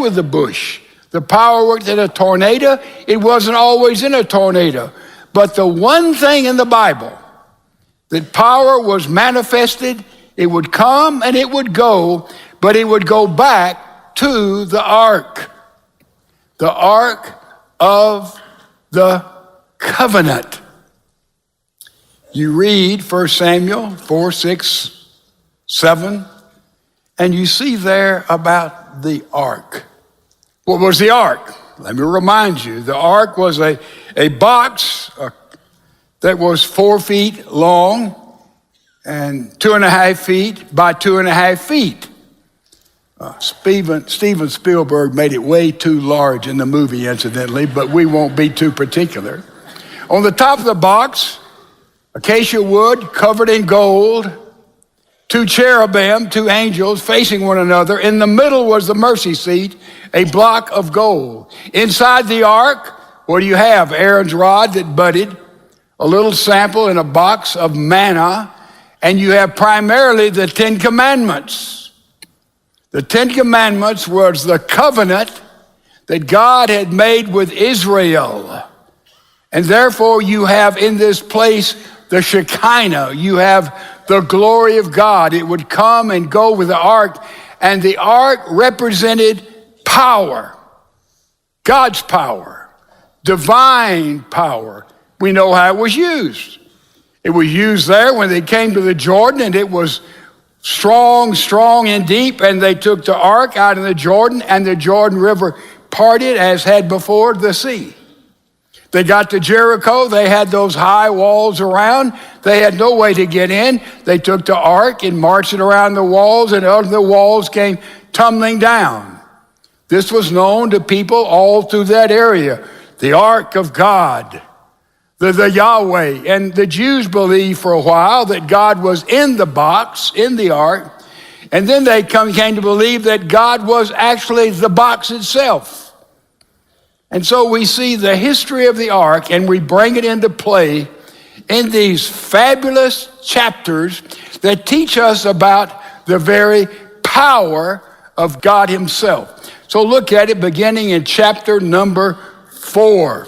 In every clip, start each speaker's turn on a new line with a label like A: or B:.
A: with the bush. The power worked in a tornado. It wasn't always in a tornado. But the one thing in the Bible that power was manifested, it would come and it would go, but it would go back to the ark of the covenant. You read 1 Samuel 4, 6, 7, and you see there about the ark. What was the ark? Let me remind you, the ark was a box that was 4 feet long and 2.5 feet by 2.5 feet. Steven Spielberg made it way too large in the movie, incidentally, but we won't be too particular. On the top of the box, acacia wood covered in gold, 2 cherubim, 2 angels facing one another. In the middle was the mercy seat, a block of gold. Inside the ark, what do you have? Aaron's rod that budded, a little sample in a box of manna, and you have primarily the 10 Commandments. The 10 Commandments was the covenant that God had made with Israel. And therefore you have in this place the Shekinah. You have the glory of God. It would come and go with the ark, and the ark represented power, God's power, divine power. We know how it was used. It was used there when they came to the Jordan, and it was strong and deep, and they took the ark out in the Jordan, and the Jordan River parted as had before the sea. They got to Jericho. They had those high walls around. They had no way to get in. They took the ark and marched it around the walls, and all the walls came tumbling down. This was known to people all through that area. The ark of God, the Yahweh. And the Jews believed for a while that God was in the box, in the ark. And then they came to believe that God was actually the box itself. And so we see the history of the ark, and we bring it into play in these fabulous chapters that teach us about the very power of God himself. So look at it beginning in chapter number 4.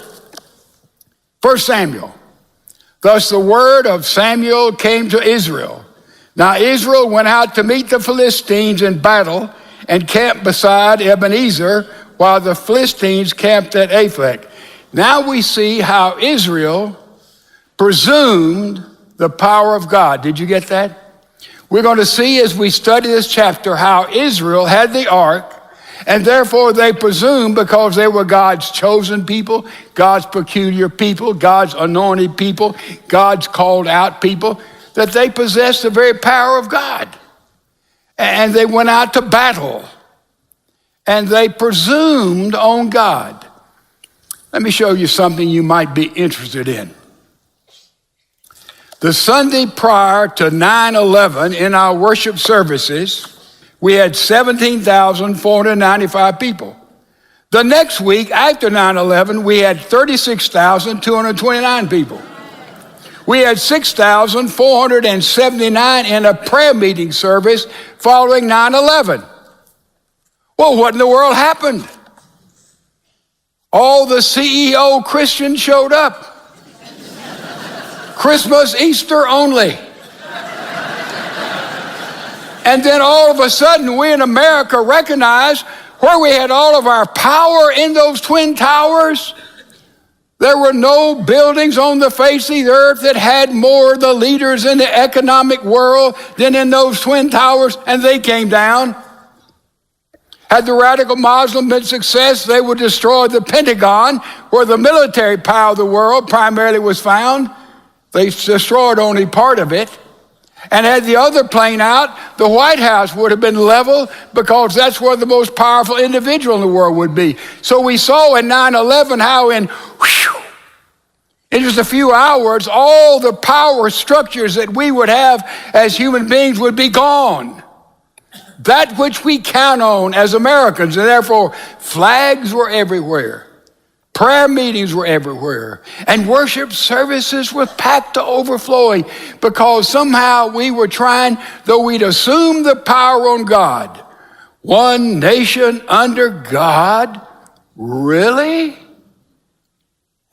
A: 1 Samuel. Thus the word of Samuel came to Israel. Now Israel went out to meet the Philistines in battle and camped beside Ebenezer, while the Philistines camped at Aphek. Now we see how Israel presumed the power of God. Did you get that? We're going to see as we study this chapter how Israel had the ark, and therefore they presumed, because they were God's chosen people, God's peculiar people, God's anointed people, God's called out people, that they possessed the very power of God. And they went out to battle. And they presumed on God. Let me show you something you might be interested in. The Sunday prior to 9/11 in our worship services, we had 17,495 people. The next week after 9/11, we had 36,229 people. We had 6,479 in a prayer meeting service following 9/11. Well, what in the world happened? All the CEO Christians showed up. Christmas, Easter only. And then all of a sudden, we in America recognized where we had all of our power in those twin towers. There were no buildings on the face of the earth that had more of the leaders in the economic world than in those twin towers, and they came down. Had the radical Muslim been success, they would destroy the Pentagon, where the military power of the world primarily was found. They destroyed only part of it. And had the other plane out, the White House would have been leveled, because that's where the most powerful individual in the world would be. So we saw in 9/11 how in just a few hours, all the power structures that we would have as human beings would be gone. That which we count on as Americans, and therefore flags were everywhere. Prayer meetings were everywhere, and worship services were packed to overflowing, because somehow we were trying, though we'd assumed the power on God, One nation under God? Really?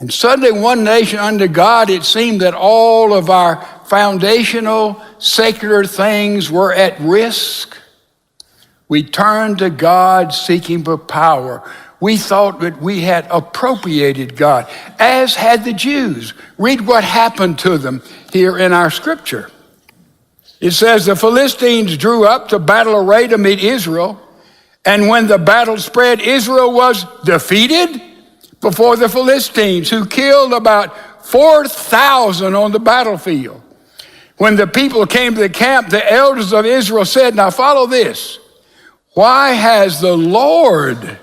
A: And suddenly, one nation under God, it seemed that all of our foundational secular things were at risk. We turned to God seeking for power. We thought that we had appropriated God, as had the Jews. Read what happened to them here in our scripture. It says, the Philistines drew up to battle array to meet Israel. And when the battle spread, Israel was defeated before the Philistines, who killed about 4,000 on the battlefield. When the people came to the camp, the elders of Israel said, now follow this. Why has the Lord,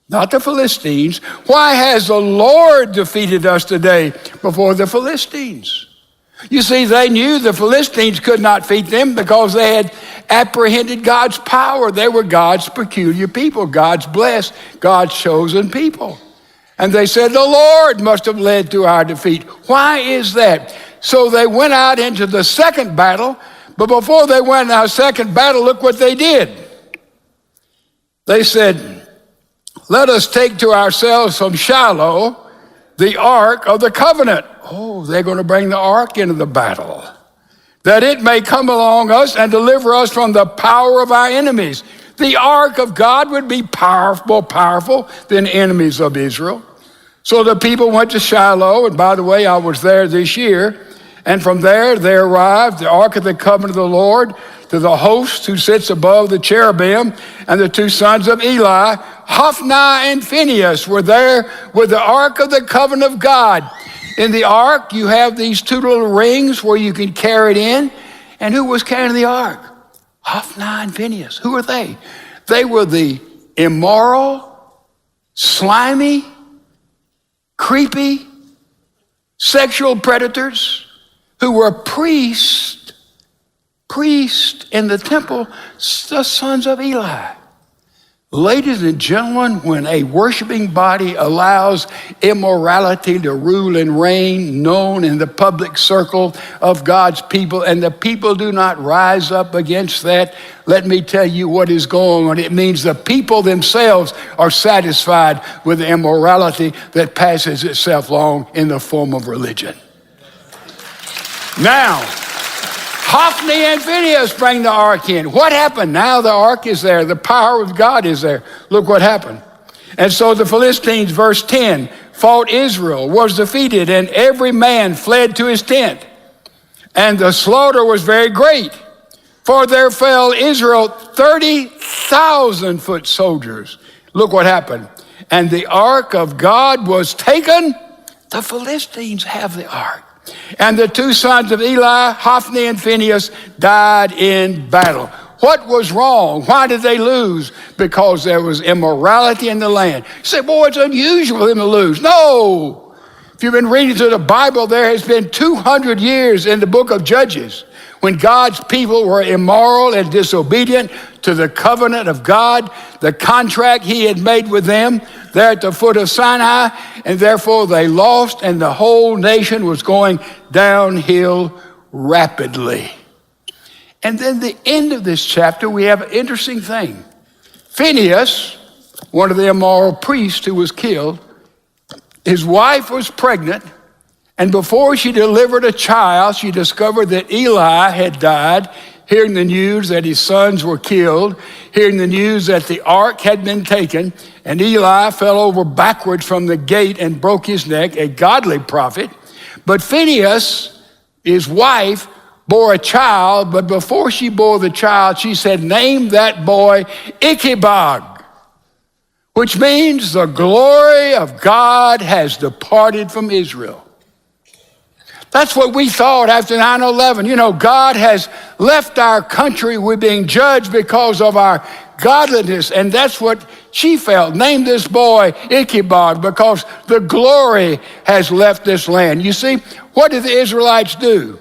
A: not the Philistines, why has the Lord defeated us today before the Philistines? You see, they knew the Philistines could not defeat them because they had apprehended God's power. They were God's peculiar people, God's blessed, God's chosen people. And they said, the Lord must have led to our defeat. Why is that? So they went out into the second battle, but before they went in our second battle, look what they did. They said, let us take to ourselves from Shiloh the ark of the covenant. Oh, they're going to bring the ark into the battle, that it may come along us and deliver us from the power of our enemies. The ark of God would be more powerful than enemies of Israel. So the people went to Shiloh, and by the way, I was there this year, and from there they arrived, the ark of the covenant of the Lord, to the host who sits above the cherubim, and the two sons of Eli, Hophni and Phinehas, were there with the ark of the covenant of God. In the ark, you have these two little rings where you can carry it in. And who was carrying the ark? Hophni and Phinehas. Who were they? They were the immoral, slimy, creepy, sexual predators who were priests in the temple, the sons of Eli. Ladies and gentlemen, when a worshiping body allows immorality to rule and reign, known in the public circle of God's people, and the people do not rise up against that, let me tell you what is going on. It means the people themselves are satisfied with the immorality that passes itself along in the form of religion. Now, Hophni and Phinehas bring the ark in. What happened? Now the ark is there. The power of God is there. Look what happened. And so the Philistines, verse 10, fought Israel, was defeated, and every man fled to his tent. And the slaughter was very great, for there fell Israel 30,000 foot soldiers. Look what happened. And the ark of God was taken. The Philistines have the ark. And the two sons of Eli, Hophni and Phinehas, died in battle. What was wrong? Why did they lose? Because there was immorality in the land. You say, boy, it's unusual for them to lose. No. If you've been reading through the Bible, there has been 200 years in the book of Judges when God's people were immoral and disobedient to the covenant of God, the contract he had made with them there at the foot of Sinai, and therefore they lost, and the whole nation was going downhill rapidly. And then the end of this chapter, we have an interesting thing. Phinehas, one of the immoral priests who was killed, his wife was pregnant, and before she delivered a child, she discovered that Eli had died, hearing the news that his sons were killed, hearing the news that the ark had been taken, and Eli fell over backwards from the gate and broke his neck, a godly prophet. But Phinehas, his wife, bore a child, but before she bore the child, she said, name that boy Ichabod, which means the glory of God has departed from Israel. That's what we thought after 9/11. You know, God has left our country. We're being judged because of our godliness. And that's what she felt. Name this boy Ichabod because the glory has left this land. You see, what did the Israelites do?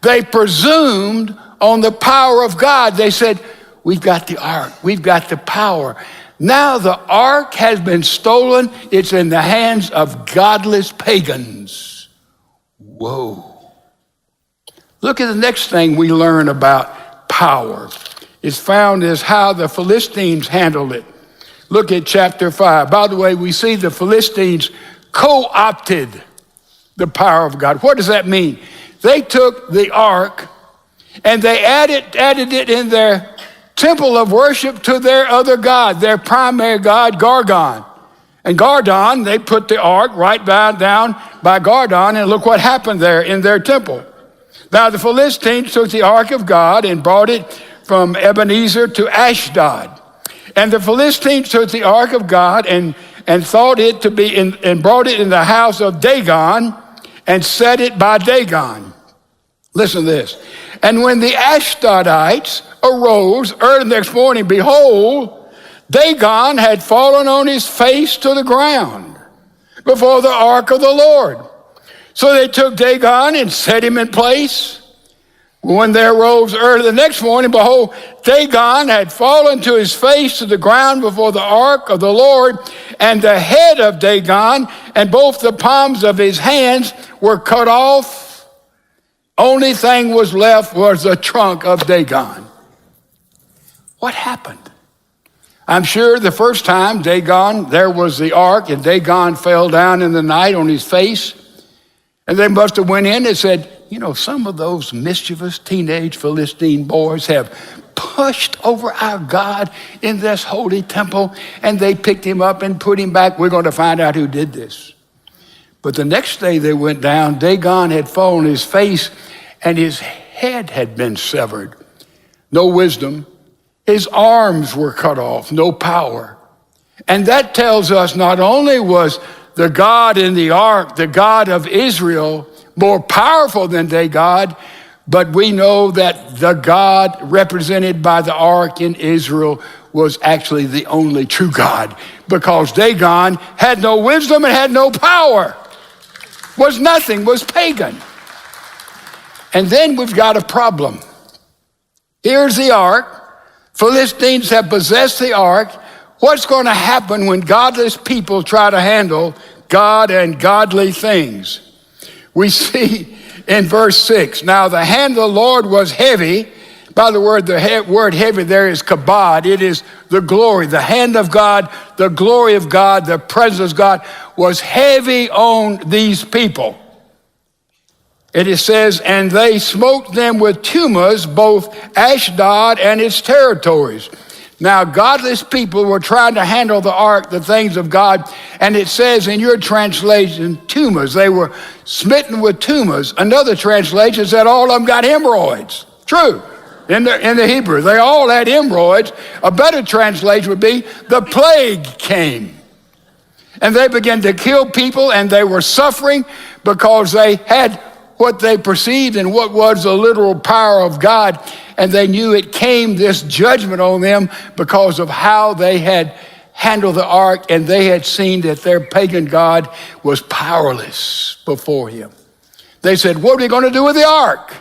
A: They presumed on the power of God. They said, we've got the ark. We've got the power. Now the ark has been stolen. It's in the hands of godless pagans. Whoa. Look at the next thing we learn about power. is found is how the Philistines handled it. Look at chapter 5. By the way, we see the Philistines co-opted the power of God. What does that mean? They took the ark and they added it in their temple of worship to their other god, their primary god, Gargon. And Gardon, they put the ark right down by Gardon, and look what happened there in their temple. Now the Philistines took the ark of God and brought it from Ebenezer to Ashdod. And the Philistines took the ark of God and thought it to be and brought it in the house of Dagon and set it by Dagon. Listen to this. And when the Ashdodites arose early the next morning, behold, Dagon had fallen on his face to the ground before the ark of the Lord. So they took Dagon and set him in place. When they arose early the next morning, behold, Dagon had fallen to his face to the ground before the ark of the Lord, and the head of Dagon and both the palms of his hands were cut off. Only thing was left was the trunk of Dagon. What happened? I'm sure the first time Dagon, there was the ark, and Dagon fell down in the night on his face, and they must have went in and said, you know, some of those mischievous teenage Philistine boys have pushed over our God in this holy temple, and they picked him up and put him back. We're going to find out who did this. But the next day they went down, Dagon had fallen on his face, and his head had been severed. No wisdom. His arms were cut off, no power. And that tells us not only was the God in the ark, the God of Israel, more powerful than Dagon, but we know that the God represented by the ark in Israel was actually the only true God, because Dagon had no wisdom and had no power, was nothing, was pagan. And then we've got a problem. Here's the ark. Philistines have possessed the ark. What's going to happen when godless people try to handle God and godly things? We see in verse 6, now the hand of the Lord was heavy. By the word heavy there is kabod. It is the glory. The hand of God, the glory of God, the presence of God was heavy on these people. It says, and they smote them with tumors, both Ashdod and its territories. Now, godless people were trying to handle the ark, the things of God, and it says in your translation, tumors. They were smitten with tumors. Another translation said all of them got hemorrhoids. True. In the Hebrew, they all had hemorrhoids. A better translation would be the plague came. And they began to kill people, and they were suffering because they had what they perceived and what was the literal power of God. And they knew it came, this judgment on them, because of how they had handled the ark, and they had seen that their pagan God was powerless before him. They said, what are we going to do with the ark?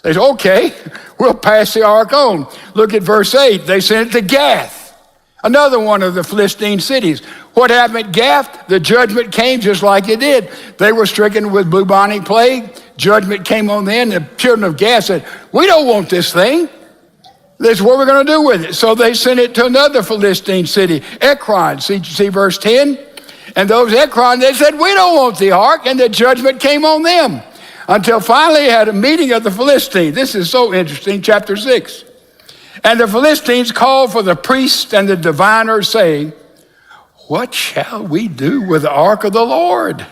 A: They said, okay, we'll pass the ark on. Look at verse 8. They sent it to Gath, another one of the Philistine cities. What happened at Gath? The judgment came just like it did. They were stricken with bubonic plague. Judgment came on them. The children of Gath said, we don't want this thing. This is what we're going to do with it. So they sent it to another Philistine city, Ekron. See verse 10? And those Ekron, they said, we don't want the ark. And the judgment came on them. Until finally they had a meeting of the Philistines. This is so interesting, chapter 6. And the Philistines called for the priests and the diviners, saying, what shall we do with the ark of the Lord?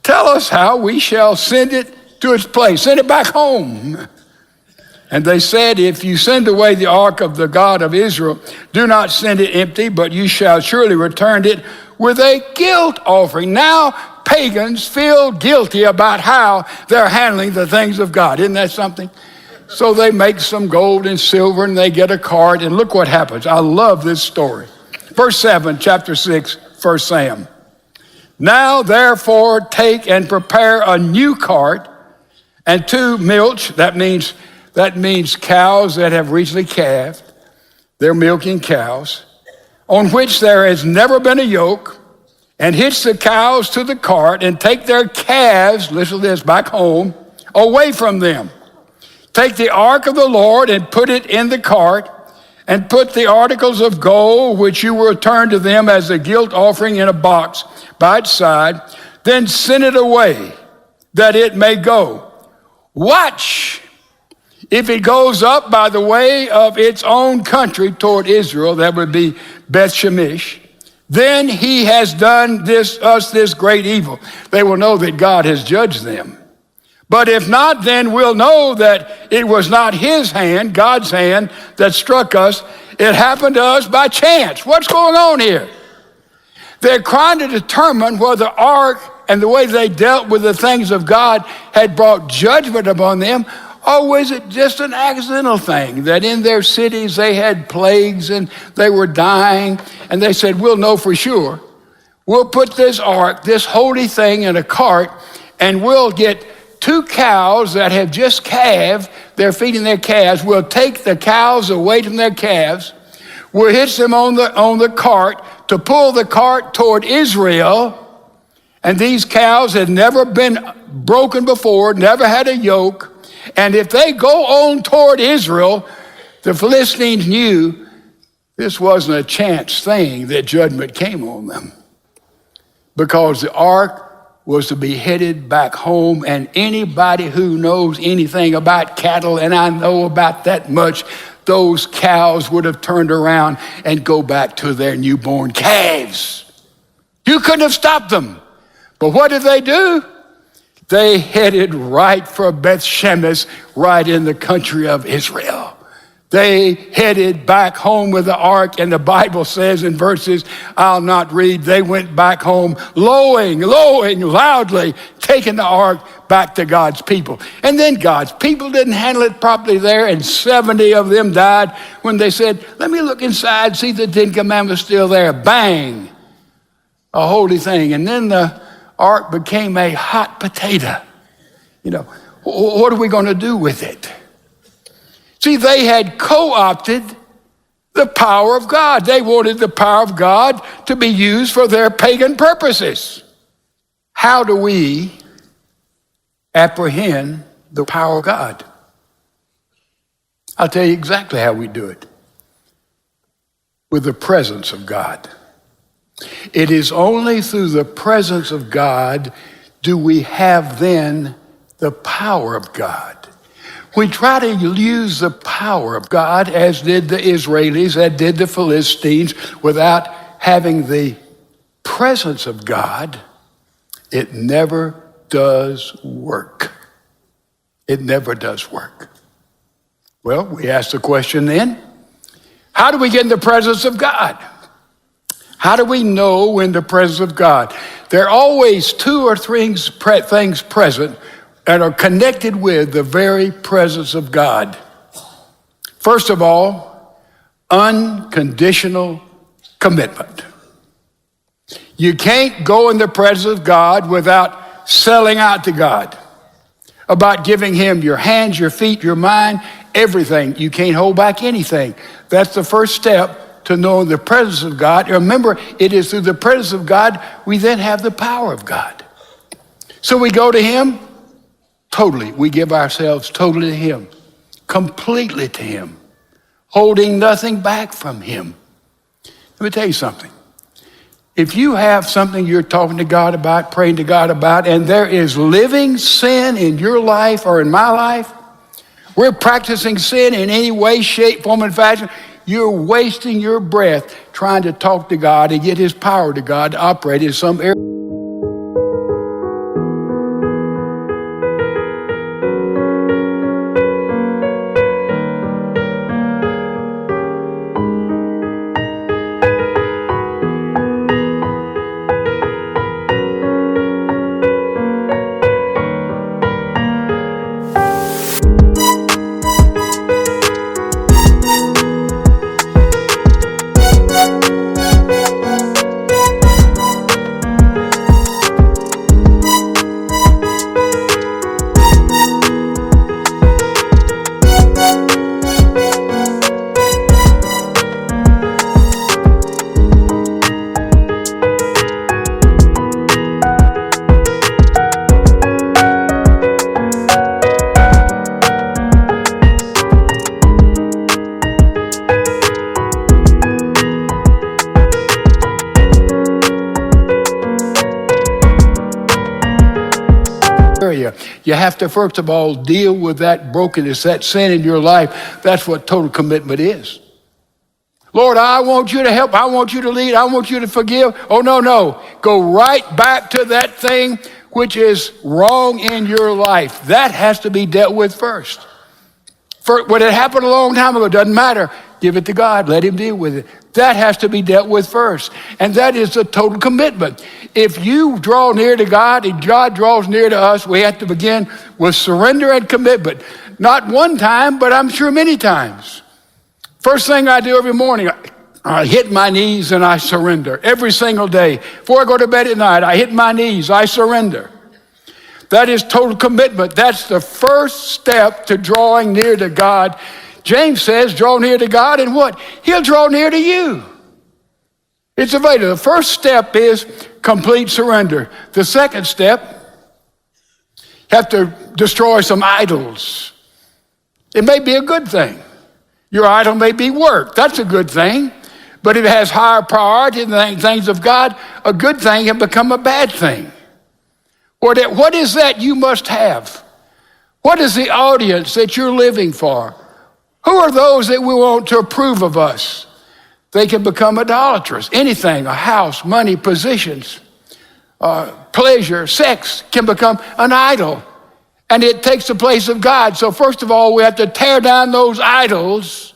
A: Tell us how we shall send it to its place. Send it back home. And they said, if you send away the ark of the God of Israel, do not send it empty, but you shall surely return it with a guilt offering. Now, pagans feel guilty about how they're handling the things of God. Isn't that something? So they make some gold and silver, and they get a cart, and look what happens. I love this story. Verse 7, chapter 6, 1 Sam. Now, therefore, take and prepare a new cart and 2 milch. That means cows that have recently calved. They're milking cows, on which there has never been a yoke, and hitch the cows to the cart and take their calves, listen to this, back home, away from them. Take the ark of the Lord and put it in the cart, and put the articles of gold which you will return to them as a guilt offering in a box by its side. Then send it away, that it may go. Watch if it goes up by the way of its own country toward Israel, that would be Beth Shemesh, then he has done us this great evil. They will know that God has judged them. But if not, then we'll know that it was not his hand, God's hand, that struck us. It happened to us by chance. What's going on here? They're trying to determine whether the ark and the way they dealt with the things of God had brought judgment upon them, or was it just an accidental thing that in their cities they had plagues and they were dying, and they said, we'll know for sure. We'll put this ark, this holy thing, in a cart, and we'll get 2 cows that have just calved. They're feeding their calves. We'll take the cows away from their calves. We'll hitch them on the cart to pull the cart toward Israel. And these cows had never been broken before, never had a yoke. And if they go on toward Israel, the Philistines knew this wasn't a chance thing that judgment came on them, because the ark was to be headed back home. And anybody who knows anything about cattle, and I know about that much, those cows would have turned around and go back to their newborn calves. You couldn't have stopped them. But what did they do? They headed right for Beth Shemesh, right in the country of Israel. They headed back home with the ark, and the Bible says in verses I'll not read, they went back home lowing loudly, taking the ark back to God's people. And then God's people didn't handle it properly there, and 70 of them died when they said, let me look inside, see the 10 Commandments still there. Bang, a holy thing. And then the ark became a hot potato. What are we going to do with it? See, they had co-opted the power of God. They wanted the power of God to be used for their pagan purposes. How do we apprehend the power of God? I'll tell you exactly how we do it. With the presence of God. It is only through the presence of God do we have then the power of God. We try to use the power of God, as did the Israelis, as did the Philistines, without having the presence of God. It never does work. It never does work. Well, we ask the question then, how do we get in the presence of God? How do we know we're in the presence of God? There are always 2 or 3 things present that are connected with the very presence of God. First of all, unconditional commitment. You can't go in the presence of God without selling out to God, about giving him your hands, your feet, your mind, everything. You can't hold back anything. That's the first step to knowing the presence of God. Remember, it is through the presence of God we then have the power of God. So we go to him totally. We give ourselves totally to him, completely to him, holding nothing back from him. Let me tell you something. If you have something you're talking to God about, praying to God about, and there is living sin in your life or in my life, we're practicing sin in any way, shape, form, and fashion, you're wasting your breath trying to talk to God and get his power to God to operate in some area. you. You have to, first of all, deal with that brokenness, that sin in your life. That's what total commitment is. Lord, I want you to help. I want you to lead. I want you to forgive. Oh, no. Go right back to that thing which is wrong in your life. That has to be dealt with first. When it happened a long time ago, it doesn't matter. Give it to God. Let him deal with it. That has to be dealt with first. And that is a total commitment. If you draw near to God and God draws near to us, we have to begin with surrender and commitment. Not one time, but I'm sure many times. First thing I do every morning, I hit my knees and I surrender. Every single day. Before I go to bed at night, I hit my knees, I surrender. That is total commitment. That's the first step to drawing near to God. James says, draw near to God and what? He'll draw near to you. It's available. The first step is complete surrender. The second step, you have to destroy some idols. It may be a good thing. Your idol may be work. That's a good thing. But if it has higher priority than things of God, a good thing can become a bad thing. What is that you must have? What is the audience that you're living for? Who are those that we want to approve of us? They can become idolatrous. Anything, a house, money, positions, pleasure, sex can become an idol. And it takes the place of God. So first of all, we have to tear down those idols.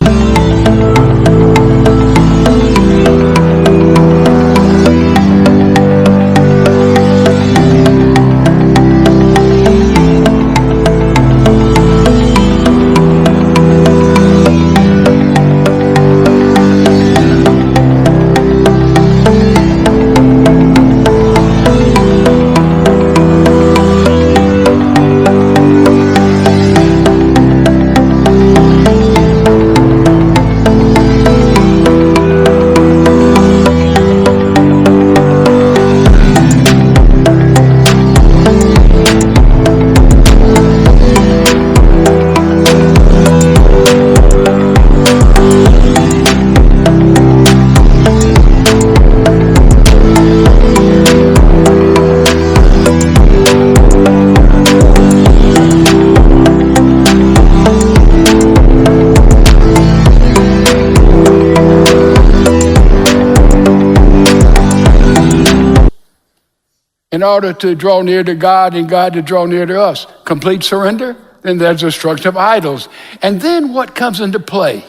A: In order to draw near to God and God to draw near to us. Complete surrender, then there's destruction of idols. And then what comes into play?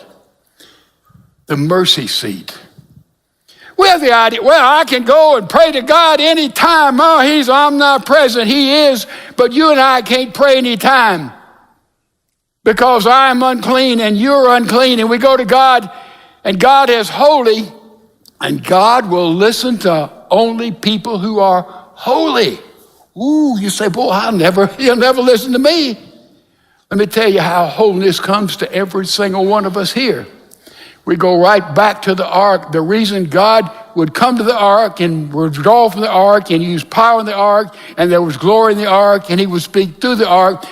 A: The mercy seat. We have the idea, well, I can go and pray to God anytime. Oh, he's omnipresent. He is. But you and I can't pray anytime because I'm unclean and you're unclean. And we go to God and God is holy and God will listen to only people who are holy. Ooh, you say, boy, he'll never listen to me. Let me tell you how holiness comes to every single one of us here. We go right back to the ark. The reason God would come to the ark and withdraw from the ark and use power in the ark and there was glory in the ark and he would speak through the ark